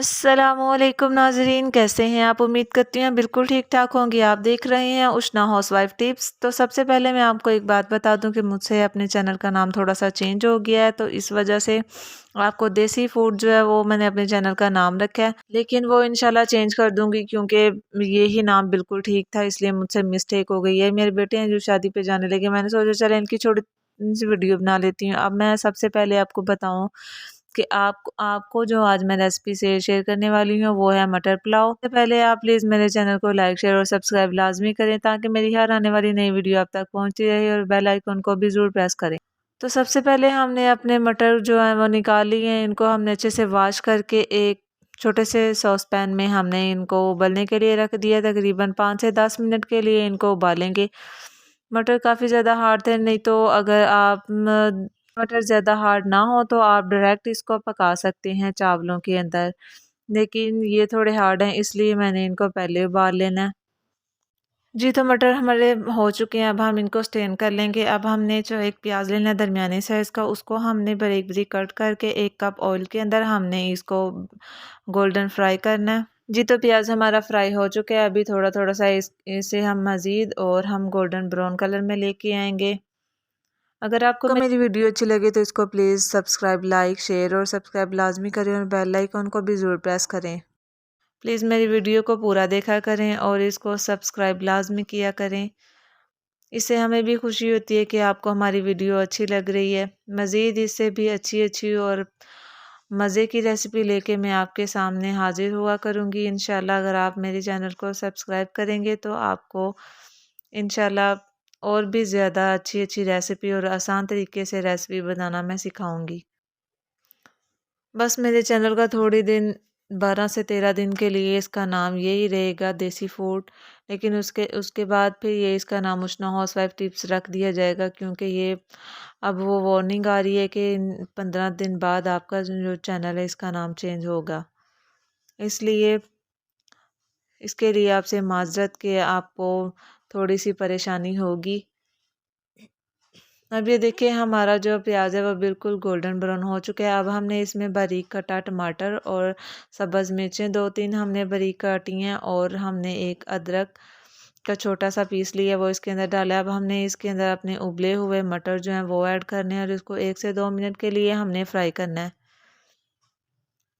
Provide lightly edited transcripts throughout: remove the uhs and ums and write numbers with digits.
अस्सलामुअलैकुम नाज़रीन, कैसे हैं आप? उम्मीद करती हूँ बिल्कुल ठीक ठाक होंगी। आप देख रहे हैं उष्ना हाउसवाइफ टिप्स। तो सबसे पहले मैं आपको एक बात बता दूं कि मुझसे अपने चैनल का नाम थोड़ा सा चेंज हो गया है, तो इस वजह से आपको देसी फूड जो है वो मैंने अपने चैनल का नाम रखा है, लेकिन वो इंशाल्लाह चेंज कर दूंगी क्योंकि ये ही नाम बिल्कुल ठीक था, इसलिए मुझसे मिस्टेक हो गई है। मेरे बेटे हैं जो शादी पे जाने लगे, मैंने सोचा चले इनकी छोटी सी वीडियो बना लेती हूँ। अब मैं सबसे पहले आपको बताऊं कि आपको जो आज मैं रेसिपी से शेयर करने वाली हूँ वो है मटर पुलाव। सबसे पहले आप प्लीज़ मेरे चैनल को लाइक शेयर और सब्सक्राइब लाजमी करें ताकि मेरी हर आने वाली नई वीडियो आप तक पहुँचती रहे, और बेल आइकन को भी ज़रूर प्रेस करें। तो सबसे पहले हमने अपने मटर जो है वो निकाल लिए हैं। इनको हमने अच्छे से वॉश करके एक छोटे से सॉस पैन में हमने इनको उबलने के लिए रख दिया। तकरीबन 5 से 10 मिनट के लिए इनको उबालेंगे। मटर काफ़ी ज़्यादा हार्ड थे, नहीं तो अगर आप मटर ज़्यादा हार्ड ना हो तो आप डायरेक्ट इसको पका सकते हैं चावलों के अंदर, लेकिन ये थोड़े हार्ड हैं इसलिए मैंने इनको पहले उबाल लेना है। जी, तो मटर हमारे हो चुके हैं, अब हम इनको स्टेन कर लेंगे। अब हमने जो एक प्याज लेना है दरमियाने साइज़ का, उसको हमने बारीक बारीक कट करके 1 कप ऑयल के अंदर हमने इसको गोल्डन फ्राई करना है। जी, तो प्याज हमारा फ्राई हो चुका है। अभी थोड़ा थोड़ा सा इसे हम मज़ीद और हम गोल्डन ब्राउन कलर में लेके आएंगे। अगर आपको मेरी वीडियो अच्छी लगे तो इसको प्लीज़ सब्सक्राइब, लाइक, शेयर और सब्सक्राइब लाजमी करें, और बेल आइकन को भी ज़रूर प्रेस करें। प्लीज़ मेरी वीडियो को पूरा देखा करें और इसको सब्सक्राइब लाजमी किया करें। इससे हमें भी खुशी होती है कि आपको हमारी वीडियो अच्छी लग रही है। मज़ीद इससे भी अच्छी अच्छी और मज़े की रेसिपी लेके मैं आपके सामने हाजिर हुआ करूँगी इंशाल्लाह। अगर आप मेरे चैनल को सब्सक्राइब करेंगे तो आपको इंशाल्लाह और भी ज़्यादा अच्छी अच्छी रेसिपी और आसान तरीके से रेसिपी बनाना मैं सिखाऊंगी। बस मेरे चैनल का थोड़ी दिन 12 से 13 दिन के लिए इसका नाम यही रहेगा, देसी फूड। लेकिन उसके उसके बाद फिर ये इसका नाम उष्ना हाउसवाइफ टिप्स रख दिया जाएगा, क्योंकि ये अब वो वार्निंग आ रही है कि 15 दिन बाद आपका जो चैनल है इसका नाम चेंज होगा। इसलिए इसके लिए आपसे माजरत के आपको थोड़ी सी परेशानी होगी। अब ये देखिए हमारा जो प्याज है वो बिल्कुल गोल्डन ब्राउन हो चुका है। अब हमने इसमें बारीक कटा टमाटर और सब्ज़ मिर्चें 2-3 हमने बारीक काटी हैं, और हमने एक अदरक का छोटा सा पीस लिया वो इसके अंदर डाला है। अब हमने इसके अंदर अपने उबले हुए मटर जो हैं वो ऐड करने हैं, और इसको 1 से 2 मिनट के लिए हमने फ्राई करना है।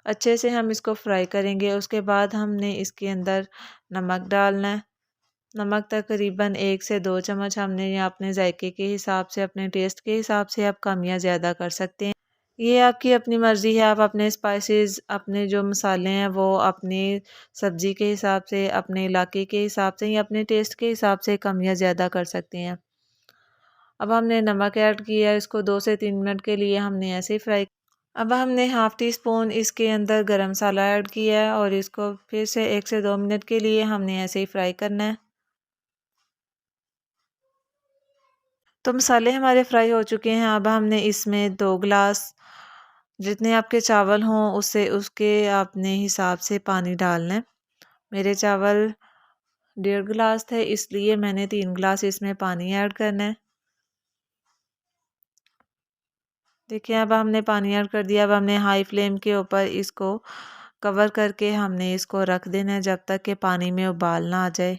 अच्छे से हम इसको फ्राई करेंगे। उसके बाद हमने इसके अंदर नमक डालना है। नमक तकरीबन 1 से 2 चम्मच हमने, या अपने जायके के हिसाब से, अपने टेस्ट के हिसाब से आप कम या ज़्यादा कर सकते हैं। ये आपकी अपनी मर्ज़ी है, आप अपने स्पाइसेस, अपने जो मसाले हैं वो अपनी सब्ज़ी के हिसाब से, अपने इलाके के हिसाब से या अपने टेस्ट के हिसाब से कम या ज़्यादा कर सकते हैं। अब हमने नमक ऐड किया, इसको 2 से 3 मिनट के लिए हमने ऐसे ही फ्राई। अब हमने हाफ़ टी स्पून इसके अंदर गरम मसाला ऐड किया है, और इसको फिर से 1 से 2 मिनट के लिए हमने ऐसे ही फ्राई करना है। तो मसाले हमारे फ्राई हो चुके हैं। अब हमने इसमें 2 गिलास, जितने आपके चावल हों उससे उसके अपने हिसाब से पानी डालना है। मेरे चावल 1.5 गिलास थे, इसलिए मैंने 3 गिलास इसमें पानी ऐड करना है। देखिए अब हमने पानी ऐड कर दिया। अब हमने हाई फ्लेम के ऊपर इसको कवर करके हमने इसको रख देना है जब तक कि पानी में उबाल ना आ जाए।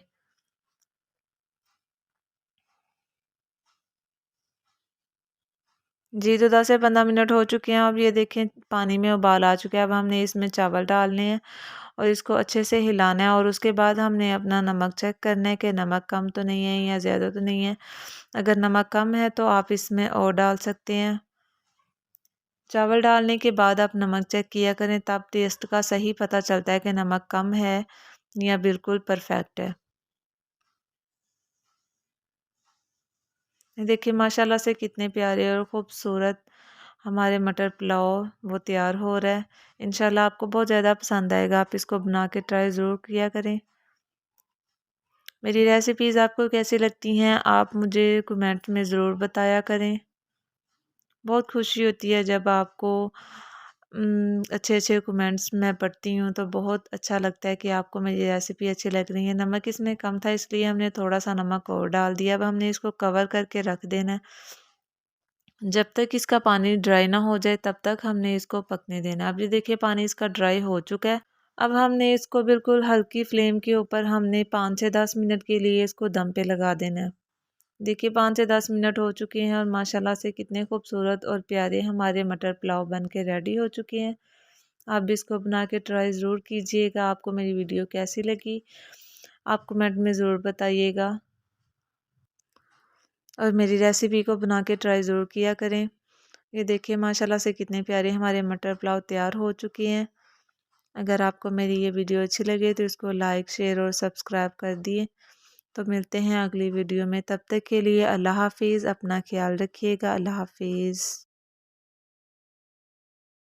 जी, तो 10 से 15 मिनट हो चुके हैं। अब ये देखें पानी में उबाल आ चुका है। अब हमने इसमें चावल डालने हैं और इसको अच्छे से हिलाना है, और उसके बाद हमने अपना नमक चेक करना है कि नमक कम तो नहीं है या ज़्यादा तो नहीं है। अगर नमक कम है तो आप इसमें और डाल सकते हैं। चावल डालने के बाद आप नमक चेक किया करें, तब टेस्ट का सही पता चलता है कि नमक कम है या बिल्कुल परफेक्ट है। देखिए माशाल्लाह से कितने प्यारे और ख़ूबसूरत हमारे मटर पुलाव वो तैयार हो रहा है। इंशाल्लाह आपको बहुत ज़्यादा पसंद आएगा। आप इसको बना के ट्राई ज़रूर किया करें। मेरी रेसिपीज़ आपको कैसी लगती हैं आप मुझे कमेंट में ज़रूर बताया करें। बहुत खुशी होती है जब आपको अच्छे अच्छे कमेंट्स मैं पढ़ती हूँ, तो बहुत अच्छा लगता है कि आपको मेरी रेसिपी अच्छी लग रही है। नमक इसमें कम था इसलिए हमने थोड़ा सा नमक और डाल दिया। अब हमने इसको कवर करके रख देना है। जब तक इसका पानी ड्राई ना हो जाए तब तक हमने इसको पकने देना। अब ये देखिए पानी इसका ड्राई हो चुका है। अब हमने इसको बिल्कुल हल्की फ्लेम के ऊपर हमने 5 से 10 मिनट के लिए इसको दम पे लगा देना है। देखिए 5 से 10 मिनट हो चुके हैं और माशाल्लाह से कितने खूबसूरत और प्यारे हमारे मटर पुलाव बन के रेडी हो चुके हैं। आप भी इसको बना के ट्राई ज़रूर कीजिएगा। आपको मेरी वीडियो कैसी लगी आप कमेंट में ज़रूर बताइएगा और मेरी रेसिपी को बना के ट्राई ज़रूर किया करें। ये देखिए माशाल्लाह से कितने प्यारे हमारे मटर पुलाव तैयार हो चुके हैं। अगर आपको मेरी ये वीडियो अच्छी लगे तो इसको लाइक शेयर और सब्सक्राइब कर दिए। तो मिलते हैं अगली वीडियो में, तब तक के लिए अल्लाह हाफिज़। अपना ख्याल रखिएगा। अल्लाह हाफिज़।